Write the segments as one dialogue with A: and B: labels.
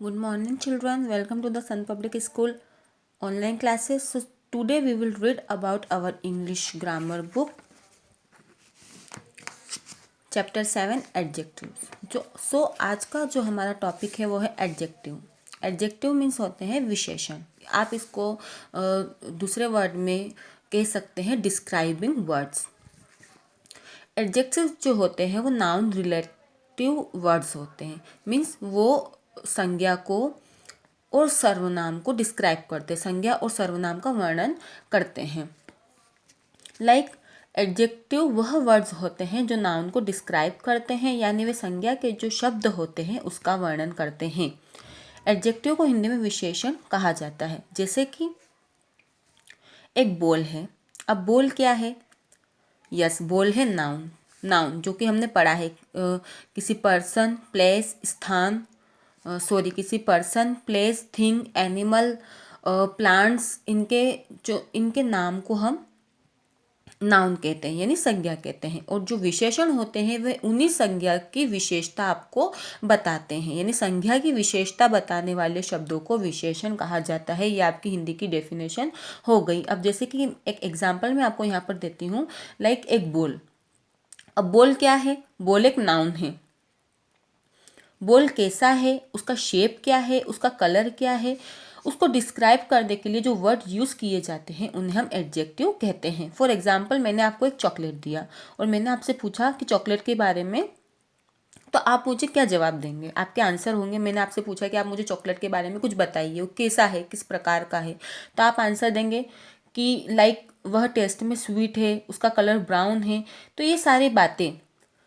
A: Good morning, children. Welcome to the Sun Public School online classes. So, today we will read about our English grammar book, chapter 7 adjectives. आज का जो हमारा topic है वो है adjective. Adjective means होते हैं विशेषण। आप इसको दूसरे वर्ड में कह सकते हैं डिस्क्राइबिंग वर्ड्स। एडजेक्टिव जो होते हैं वो नाउन रिलेटिव वर्ड्स होते हैं, मीन्स वो संज्ञा को और सर्वनाम को डिस्क्राइब करते हैं, संज्ञा और सर्वनाम का वर्णन करते हैं। लाइक एडजेक्टिव वह वर्ड्स होते हैं जो नाउन को डिस्क्राइब करते हैं, यानी वे संज्ञा के जो शब्द होते हैं उसका वर्णन करते हैं। एडजेक्टिव को हिंदी में विशेषण कहा जाता है। जैसे कि एक बॉल है। अब बॉल क्या है? यस, बॉल है नाउन। नाउन जो कि हमने पढ़ा है, किसी पर्सन, प्लेस, स्थान, किसी person, place, thing, animal, plants, इनके नाम को हम नाउन कहते हैं, यानी संज्ञा कहते हैं। और जो विशेषण होते हैं वे उन्हीं संज्ञा की विशेषता आपको बताते हैं, यानी संज्ञा की विशेषता बताने वाले शब्दों को विशेषण कहा जाता है। ये आपकी हिंदी की डेफिनेशन हो गई। अब जैसे कि एक एग्जाम्पल मैं आपको यहाँ पर देती हूँ, लाइक एक बॉल। अब बॉल क्या है? बॉल एक नाउन है। बॉल कैसा है, उसका शेप क्या है, उसका कलर क्या है, उसको डिस्क्राइब करने के लिए जो वर्ड यूज़ किए जाते हैं उन्हें हम एडजेक्टिव कहते हैं। फॉर एग्जाम्पल, मैंने आपको एक चॉकलेट दिया और मैंने आपसे पूछा कि चॉकलेट के बारे में, तो आप मुझे क्या जवाब देंगे? आपके आंसर होंगे, मैंने आपसे पूछा कि आप मुझे चॉकलेट के बारे में कुछ बताइए, वो कैसा है, किस प्रकार का है, तो आप आंसर देंगे कि लाइक वह टेस्ट में स्वीट है, उसका कलर ब्राउन है। तो ये सारी बातें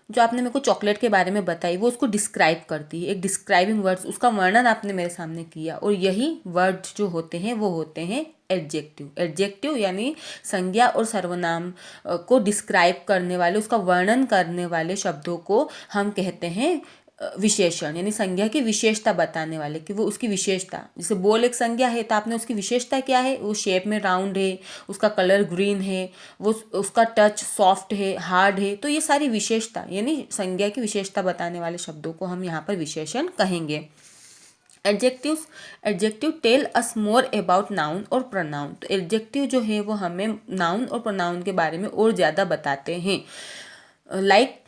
A: जो आपने मेरे को चॉकलेट के बारे में बताई वो उसको डिस्क्राइब करती है। एक डिस्क्राइबिंग वर्ड्स, उसका वर्णन आपने मेरे सामने किया, और यही वर्ड्स जो होते हैं वो होते हैं एडजेक्टिव। एडजेक्टिव यानी संज्ञा और सर्वनाम को डिस्क्राइब करने वाले, उसका वर्णन करने वाले शब्दों को हम कहते हैं विशेषण, यानी संज्ञा की विशेषता बताने वाले, कि वो उसकी विशेषता। जैसे बॉल एक संज्ञा है तो आपने उसकी विशेषता क्या है? वो शेप में राउंड है, उसका कलर ग्रीन है, वो उसका टच सॉफ्ट है, हार्ड है। तो ये सारी विशेषता यानी संज्ञा की विशेषता बताने वाले शब्दों को हम यहाँ पर विशेषण कहेंगे। Adjective tell us more about noun और प्रोनाउन। तो एडजेक्टिव जो है वो हमें नाउन और प्रोनाउन के बारे में और ज़्यादा बताते हैं। लाइक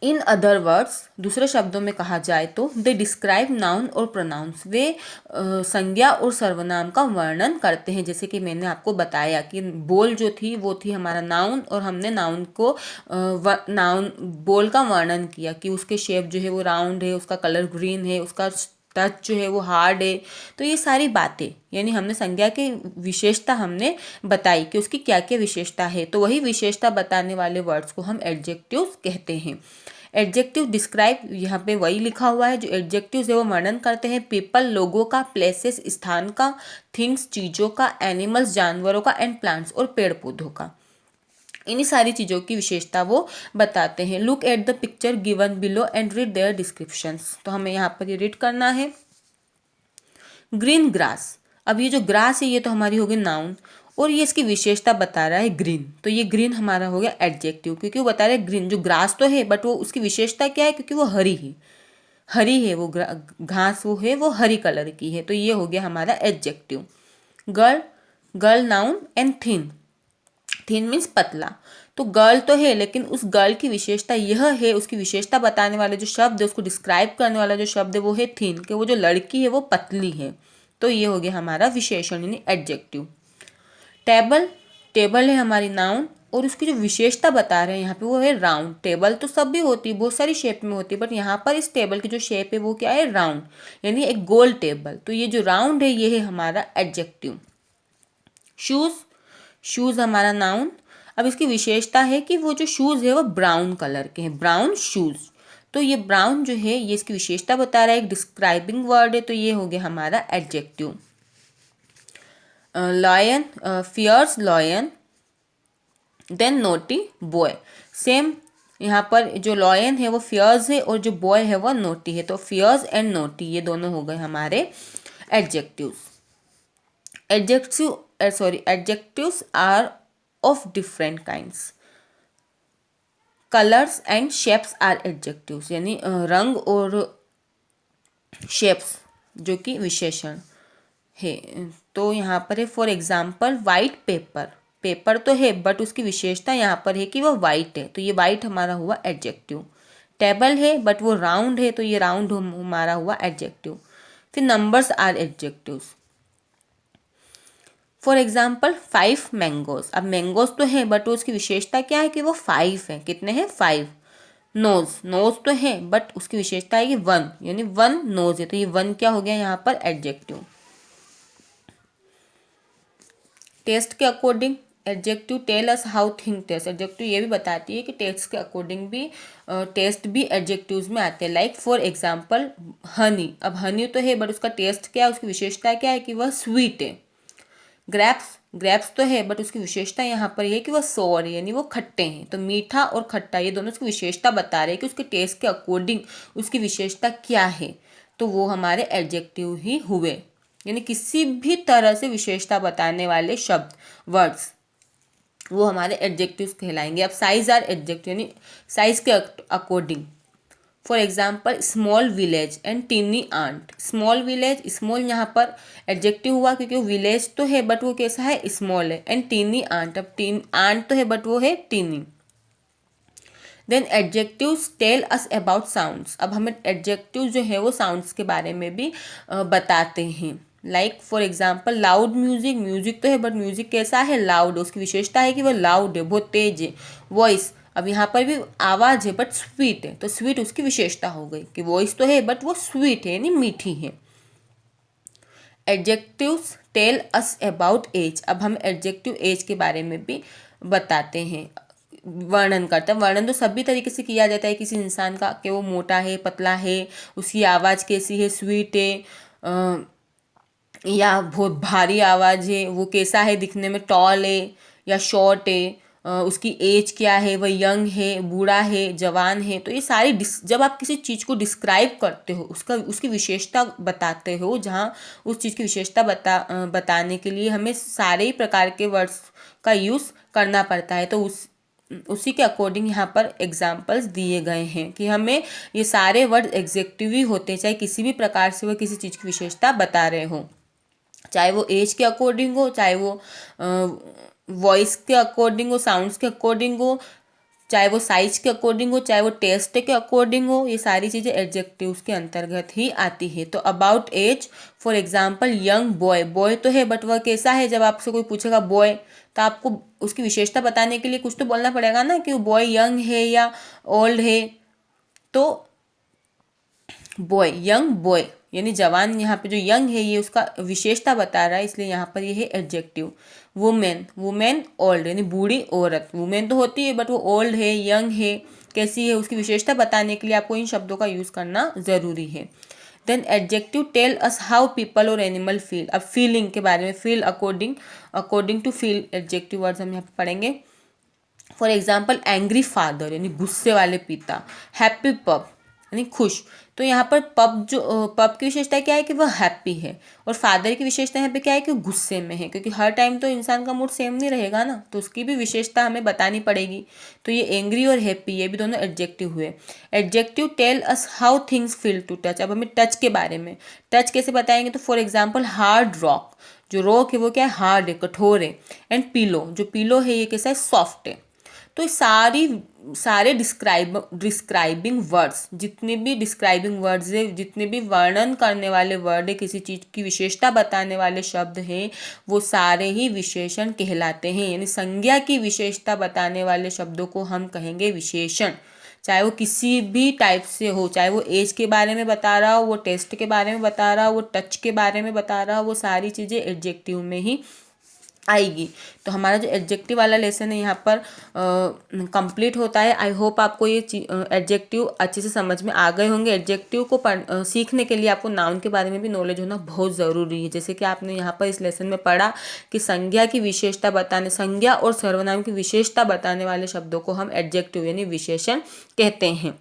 A: इन अदर वर्ड्स, दूसरे शब्दों में कहा जाए तो दे डिस्क्राइब नाउन और प्रोनाउंस। वे संज्ञा और सर्वनाम का वर्णन करते हैं। जैसे कि मैंने आपको बताया कि बॉल जो थी वो थी हमारा नाउन, और हमने नाउन को नाउन बॉल का वर्णन किया कि उसके शेप जो है वो राउंड है, उसका कलर ग्रीन है, उसका टच जो है वो हार्ड है। तो ये सारी बातें, यानी हमने संज्ञा की विशेषता हमने बताई कि उसकी क्या क्या विशेषता है, तो वही विशेषता बताने वाले वर्ड्स को हम एडजेक्टिव्स कहते हैं। एडजेक्टिव डिस्क्राइब, यहाँ पे वही लिखा हुआ है जो एडजेक्टिव्स है वो वर्णन करते हैं पीपल, लोगों का, प्लेसेस, स्थान का, थिंग्स, चीज़ों का, एनिमल्स, जानवरों का, एंड प्लांट्स, और पेड़ पौधों का। इन्हीं सारी चीज़ों की विशेषता वो बताते हैं। Look at the picture given below and read their descriptions. तो हमें यहाँ पर ये रीड करना है। Green grass. अब ये जो ग्रास है ये तो हमारी होगी नाउन, और ये इसकी विशेषता बता रहा है ग्रीन। तो ये ग्रीन हमारा हो गया एडजेक्टिव, क्योंकि वो बता रहा है ग्रीन, जो ग्रास तो है बट वो उसकी विशेषता क्या है? क्योंकि वो हरी है, हरी है वो घास, वो है वो हरी कलर की है। तो ये हो गया हमारा adjective. Girl, girl noun, and thin. Thin means पतला। तो गर्ल तो है, लेकिन उस गर्ल की विशेषता यह है, उसकी विशेषता बताने वाले जो शब्द है, उसको डिस्क्राइब करने वाला जो शब्द है वो है थिन, कि वो जो लड़की है वो पतली है। तो ये हो गया हमारा विशेषण यानी एडजेक्टिव। टेबल, टेबल है हमारी नाउन, और उसकी जो विशेषता बता रहे हैं यहाँ पे वो है राउंड। टेबल तो सब भी होती है, बहुत सारी शेप में होती है, बट यहाँ पर इस टेबल की जो शेप है वो क्या है? राउंड, यानी एक गोल टेबल। तो ये जो राउंड है ये है हमारा एडजेक्टिव। शूज़, शूज़ हमारा नाउन। अब इसकी विशेषता है कि वो जो शूज़ है वो ब्राउन कलर के हैं, ब्राउन शूज़। तो ये ब्राउन जो है ये इसकी विशेषता बता रहा है, एक डिस्क्राइबिंग वर्ड है। तो ये हो गया हमारा adjective. Lion, fierce lion, then naughty boy. Same यहाँ पर जो लॉयन है वो फियर्स है, और जो बॉय है वो नोटी है। तो फियर्स एंड नोटी ये दोनों हो गए हमारे adjectives. Adjectives are of different kinds. Colors and shapes are adjectives, यानी रंग और शेप्स जो कि विशेषण है। तो यहाँ पर है for example white paper, paper तो है बट उसकी विशेषता यहाँ पर है कि वो वाइट है, तो ये वाइट हमारा हुआ एडजेक्टिव। टेबल है बट वो राउंड है, तो ये राउंड हमारा हुआ एडजेक्टिव। फिर numbers are adjectives. For example 5 mangoes, अब मैंगोज तो है बट उसकी विशेषता क्या है कि वो 5 है। कितने हैं? 5। नोज, नोज तो है बट उसकी विशेषता है कि 1, यानी 1 नोज है, तो ये 1 क्या हो गया यहाँ पर? एडजेक्टिव। टेस्ट के according adjective tell us how thing test, adjective ये भी बताती है कि टेस्ट के अकॉर्डिंग भी टेस्ट भी एडजेक्टिव्स में आते हैं। लाइक फॉर एग्जाम्पल हनी, अब हनी तो है बट उसका टेस्ट क्या है, उसकी विशेषता क्या है कि वह स्वीट है। ग्रेप्स, ग्रेप्स तो है बट उसकी विशेषता यहाँ पर यह है कि वह सोर है, यानी वो खट्टे हैं। तो मीठा और खट्टा ये दोनों उसकी विशेषता बता रहे हैं कि उसके टेस्ट के अकॉर्डिंग उसकी विशेषता क्या है, तो वो हमारे एडजेक्टिव ही हुए। यानी किसी भी तरह से विशेषता बताने वाले शब्द, वर्ड्स, वो हमारे एडजेक्टिव्स कहलाएंगे। अब साइज आर एडजेक्टिव, यानी साइज के according. For example small village and tiny ant, small village, small यहाँ पर एडजेक्टिव हुआ क्योंकि वो विलेज तो है बट वो कैसा है? स्मॉल है। एंड टीनी आंट, अब आंट तो है बट वो है tiny. Then adjectives tell us about sounds, अब हमें एडजेक्टिव जो है वो साउंड्स के बारे में भी बताते हैं। Like for example loud music, music तो है बट म्यूजिक कैसा है? लाउड, उसकी विशेषता है कि वो लाउड है, बहुत तेज है। वॉइस, अब यहाँ पर भी आवाज़ है बट स्वीट है, तो स्वीट उसकी विशेषता हो गई कि वॉइस तो है बट वो स्वीट है, यानी मीठी है। Adjectives tell us about age, अब हम एडजेक्टिव एज के बारे में भी बताते हैं, वर्णन करता है। वर्णन तो सभी तरीके से किया जाता है किसी इंसान का, कि वो मोटा है, पतला है, उसकी आवाज़ कैसी है, स्वीट है या बहुत भारी आवाज़ है, वो कैसा है दिखने में, टॉल है या शॉर्ट है, उसकी एज क्या है, वह यंग है, बूढ़ा है, जवान है। तो ये सारी जब आप किसी चीज़ को डिस्क्राइब करते हो, उसकी विशेषता बताते हो, जहाँ उस चीज़ की विशेषता बताने के लिए हमें सारे ही प्रकार के वर्ड्स का यूज़ करना पड़ता है। तो उसी के अकॉर्डिंग यहाँ पर एग्जाम्पल्स दिए गए हैं कि हमें ये सारे वर्ड एग्जेक्टिव ही होते हैं, चाहे किसी भी प्रकार से वो किसी चीज़ की विशेषता बता रहे हो, चाहे वो एज के अकॉर्डिंग हो, चाहे वो वॉइस के अकॉर्डिंग हो, साउंड्स के अकॉर्डिंग हो, चाहे वो साइज के अकॉर्डिंग हो, चाहे वो टेस्ट के अकॉर्डिंग हो, ये सारी चीज़ें एडजेक्टिव्स के अंतर्गत ही आती है। तो about age, for example young boy, boy तो है बट वह कैसा है? जब आपसे कोई पूछेगा बॉय, तो आपको उसकी विशेषता बताने के लिए कुछ तो बोलना पड़ेगा ना, कि वो बॉय यंग है या ओल्ड है। तो बॉय, यंग बॉय यानी जवान, यहाँ पे जो यंग है ये उसका विशेषता बता रहा है, इसलिए यहाँ पर ये है एडजेक्टिव। वुमेन, वुमेन ओल्ड यानी बूढ़ी औरत, वुमेन तो होती है बट वो ओल्ड है, यंग है, कैसी है, उसकी विशेषता बताने के लिए आपको इन शब्दों का यूज़ करना ज़रूरी है। Then adjective tell us how people और एनिमल फील, अब फीलिंग के बारे में, feel according to feel adjective words हम यहाँ पे पढ़ेंगे। फॉर एग्जाम्पल एंग्री फादर यानी गुस्से वाले पिता, हैप्पी पप यानी खुश। तो यहाँ पर पप की विशेषता क्या है कि वह हैप्पी है, और फादर की विशेषता यहाँ पे क्या है कि गुस्से में है, क्योंकि हर टाइम तो इंसान का मूड सेम नहीं रहेगा ना, तो उसकी भी विशेषता हमें बतानी पड़ेगी। तो ये एंग्री और हैप्पी ये भी दोनों एडजेक्टिव हुए। Adjective tell us how things feel to touch, अब हमें टच के बारे में, टच कैसे बताएंगे? तो फॉर एग्जाम्पल हार्ड रॉक, जो रॉक है वो क्या है? हार्ड है, कठोर है। एंड पिलो, जो पिलो है ये कैसा है? सॉफ्ट है। तो सारे डिस्क्राइबिंग वर्ड्स, जितने भी डिस्क्राइबिंग वर्ड्स है, जितने भी वर्णन करने वाले वर्ड है, किसी चीज़ की विशेषता बताने वाले शब्द हैं, वो सारे ही विशेषण कहलाते हैं। यानी संज्ञा की विशेषता बताने वाले शब्दों को हम कहेंगे विशेषण, चाहे वो किसी भी टाइप से हो, चाहे वो एज के बारे में बता रहा हो, वो टेस्ट के बारे में बता रहा हो, वो टच के बारे में बता रहा हो, वो सारी चीज़ें एडजेक्टिव में ही आएगी। तो हमारा जो एडजेक्टिव वाला लेसन है यहाँ पर कंप्लीट होता है। आई होप आपको ये एडजेक्टिव अच्छे से समझ में आ गए होंगे। एडजेक्टिव को सीखने के लिए आपको नाउन के बारे में भी नॉलेज होना बहुत ज़रूरी है। जैसे कि आपने यहाँ पर इस लेसन में पढ़ा कि संज्ञा की विशेषता बताने, संज्ञा और सर्वनाम की विशेषता बताने वाले शब्दों को हम एडजेक्टिव यानी विशेषण कहते हैं।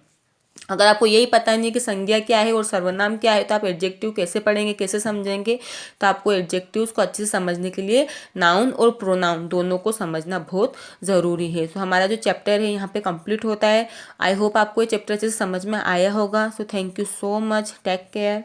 A: अगर आपको यही पता नहीं कि संज्ञा क्या है और सर्वनाम क्या है, तो आप एडजेक्टिव कैसे पढ़ेंगे, कैसे समझेंगे? तो आपको एडजेक्टिव्स को अच्छे से समझने के लिए नाउन और प्रोनाउन दोनों को समझना बहुत ज़रूरी है। तो हमारा जो चैप्टर है यहाँ पे कंप्लीट होता है। आई होप आपको ये चैप्टर अच्छे से समझ में आया होगा। So thank you so much, take care.